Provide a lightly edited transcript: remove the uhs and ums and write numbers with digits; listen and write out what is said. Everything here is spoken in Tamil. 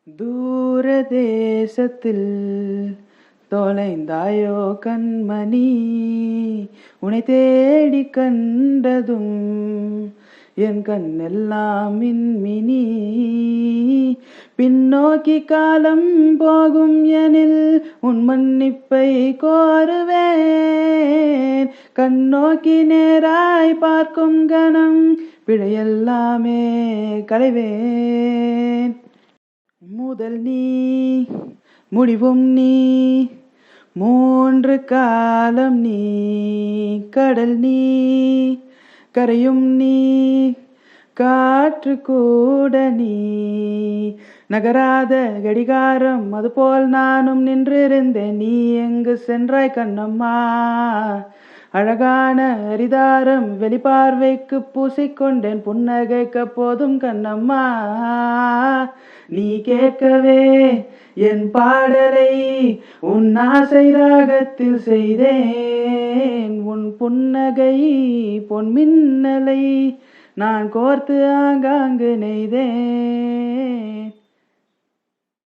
தூர தேசத்தில் தொலைந்தாயோ கண்மணி, உன்னை தேடி கண்டதும் என் கண்ணெல்லாம் மின்மினி. பின்னோக்கி காலம் போகும் எனில் உன் மன்னிப்பை கோருவேன். கண்ணோக்கி நேராய் பார்க்கும் கணம் பிழையெல்லாமே களைவேன். முதல் நீ முடிவும் நீ, மூன்று காலம் நீ, கடல் நீ, கரையும் நீ, காற்று கூட நீ. நகராத கடிகாரம் அதுபோல் நானும் நின்றிருந்தேன். நீ எங்கு சென்றாய் கண்ணம்மா? அழகான அரிதாரம் வெளிப்பார்வைக்கு பூசிக்கொண்டேன். புன்னகைக்க போதும் கண்ணம்மா. நீ கேட்கவே என் பாடலை உன் ஆசை ராகத்தில் செய்தேன். உன் புன்னகை பொன் மின்னலை நான் கோர்த்து ஆங்காங்கு நெய்தேன்.